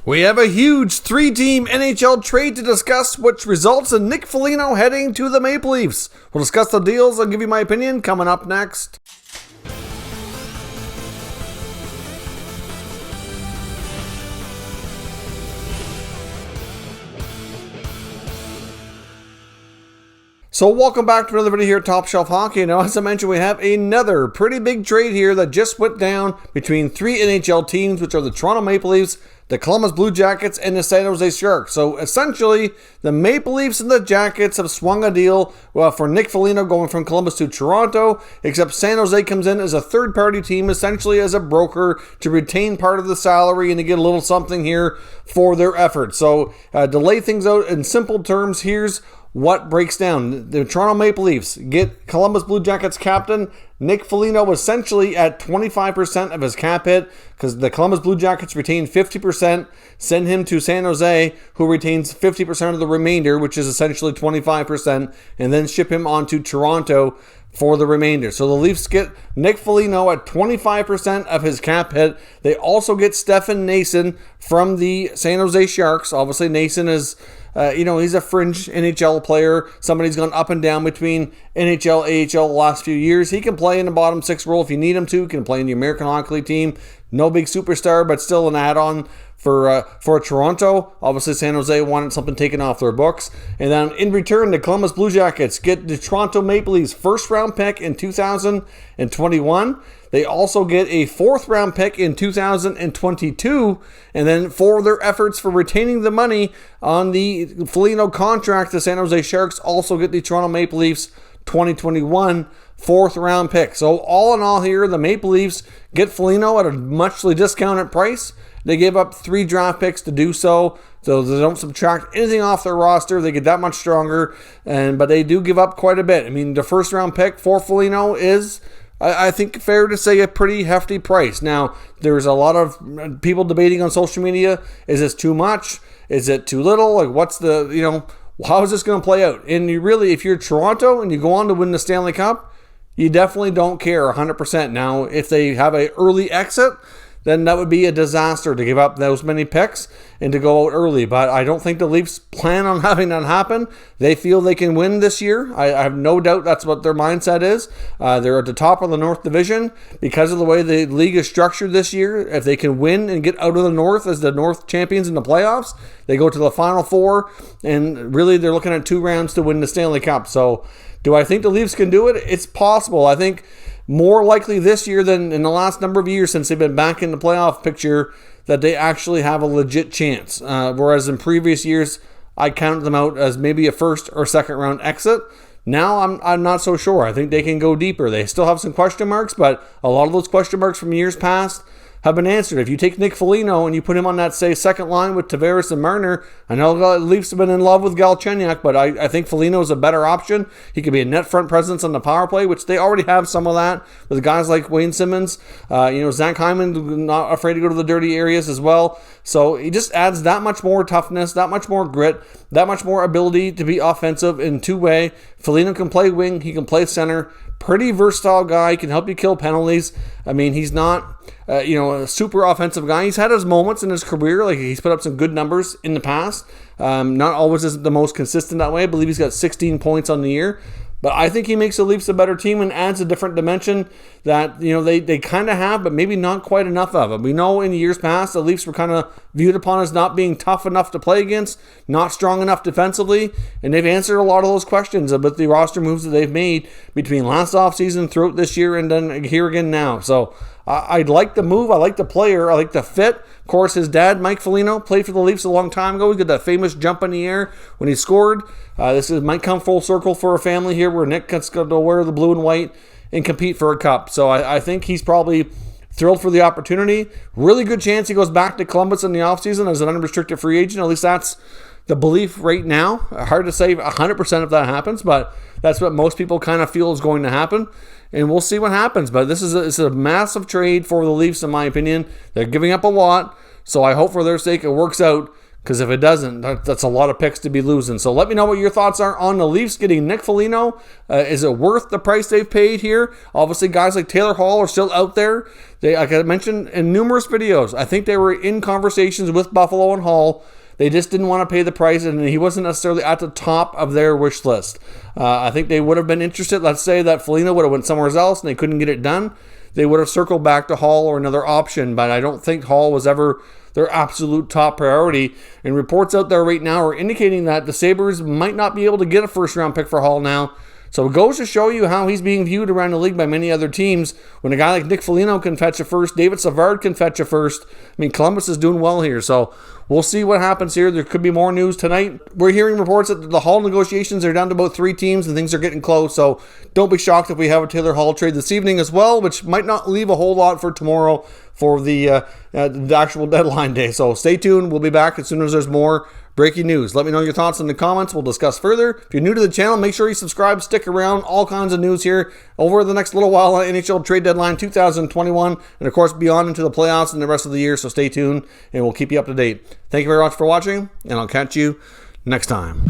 We have a huge 3-team NHL trade to discuss, which results in Nick Foligno heading to the Maple Leafs. We'll discuss the deals and give you my opinion coming up next. So welcome back to another video here at Top Shelf Hockey. Now, as I mentioned, we have another pretty big trade here that just went down between three NHL teams, which are the Toronto Maple Leafs, the Columbus Blue Jackets, and the San Jose Sharks. So essentially, the Maple Leafs and the Jackets have swung a deal for Nick Foligno going from Columbus to Toronto, except San Jose comes in as a third-party team, essentially as a broker to retain part of the salary and to get a little something here for their effort. So to lay things out in simple terms, here's what breaks down. The Toronto Maple Leafs get Columbus Blue Jackets captain Nick Foligno essentially at 25% of his cap hit, because the Columbus Blue Jackets retain 50%, send him to San Jose, who retains 50% of the remainder, which is essentially 25%, and then ship him on to Toronto for the remainder. So the Leafs get Nick Foligno at 25% of his cap hit. They also get Stefan Noesen from the San Jose Sharks. Obviously, Noesen is he's a fringe NHL player. Somebody's gone up and down between NHL, AHL the last few years. He can play in the bottom six role if you need him to. He can play in the American Hockey League team. No big superstar, but still an add-on for Toronto. Obviously, San Jose wanted something taken off their books. And then in return, the Columbus Blue Jackets get the Toronto Maple Leafs first-round pick in 2021. They also get a fourth-round pick in 2022, and then for their efforts for retaining the money on the Foligno contract, the San Jose Sharks also get the Toronto Maple Leafs 2021 fourth-round pick. So all in all here, the Maple Leafs get Foligno at a muchly discounted price. They gave up 3 draft picks to do so they don't subtract anything off their roster. They get that much stronger, but they do give up quite a bit. I mean, the first-round pick for Foligno is, I think, fair to say, a pretty hefty price. Now, there's a lot of people debating on social media, is this too much? Is it too little? Like, what's the, how is this going to play out? And you really, if you're Toronto and you go on to win the Stanley Cup, you definitely don't care 100%. Now, if they have an early exit, then that would be a disaster to give up those many picks and to go out early. But I don't think the Leafs plan on having that happen. They feel they can win this year. I have no doubt that's what their mindset is. They're at the top of the North Division because of the way the league is structured this year. If they can win and get out of the North as the North champions in the playoffs, they go to the Final Four, and really they're looking at 2 rounds to win the Stanley Cup. So do I think the Leafs can do it? It's possible. I think more likely this year than in the last number of years since they've been back in the playoff picture that they actually have a legit chance. Whereas in previous years, I counted them out as maybe a first or second round exit. Now I'm not so sure. I think they can go deeper. They still have some question marks, but a lot of those question marks from years past have been answered. If you take Nick Foligno and you put him on that, say, second line with Tavares and Marner, I know the Leafs have been in love with Galchenyuk, but I think Foligno is a better option. He could be a net front presence on the power play, which they already have some of that with guys like Wayne Simmons. Zach Hyman, not afraid to go to the dirty areas as well. So he just adds that much more toughness, that much more grit, that much more ability to be offensive in two-way. Foligno can play wing, he can play center. Pretty versatile guy, he can help you kill penalties. I mean, he's not a super offensive guy. He's had his moments in his career, like he's put up some good numbers in the past. Not always is the most consistent that way. I believe he's got 16 points on the year. But I think he makes the Leafs a better team and adds a different dimension that they kind of have, but maybe not quite enough of it. We know in years past the Leafs were kind of viewed upon as not being tough enough to play against, not strong enough defensively, and they've answered a lot of those questions with the roster moves that they've made between last offseason, throughout this year, and then here again now. So I like the move. I like the player. I like the fit. Of course, his dad, Mike Foligno, played for the Leafs a long time ago. He got that famous jump in the air when he scored. Might come full circle for a family here where Nick gets to wear the blue and white and compete for a cup. So I think he's probably thrilled for the opportunity. Really good chance he goes back to Columbus in the offseason as an unrestricted free agent. At least that's the belief right now. Hard to say 100% if that happens, but that's what most people kind of feel is going to happen. And we'll see what happens. But this is a massive trade for the Leafs, in my opinion. They're giving up a lot, so I hope for their sake it works out, Because if it doesn't, that's a lot of picks to be losing. So let me know what your thoughts are on the Leafs getting Nick Foligno. Is it worth the price they've paid here? Obviously, guys like Taylor Hall are still out there. They, like I mentioned in numerous videos, I think they were in conversations with Buffalo and Hall. They just didn't want to pay the price, and he wasn't necessarily at the top of their wish list. I think they would have been interested. Let's say that Foligno would have went somewhere else and they couldn't get it done. They would have circled back to Hall or another option, but I don't think Hall was ever their absolute top priority. And reports out there right now are indicating that the Sabres might not be able to get a first-round pick for Hall now. So it goes to show you how he's being viewed around the league by many other teams. When a guy like Nick Foligno can fetch a first, David Savard can fetch a first. I mean, Columbus is doing well here. So we'll see what happens here. There could be more news tonight. We're hearing reports that the Hall negotiations are down to about 3 teams and things are getting close. So don't be shocked if we have a Taylor Hall trade this evening as well, which might not leave a whole lot for tomorrow for the actual deadline day. So stay tuned. We'll be back as soon as there's more breaking news. Let me know your thoughts in the comments. We'll discuss further. If you're new to the channel, make sure you subscribe. Stick around. All kinds of news here over the next little while on NHL Trade Deadline 2021. And, of course, beyond into the playoffs and the rest of the year. So stay tuned, and we'll keep you up to date. Thank you very much for watching, and I'll catch you next time.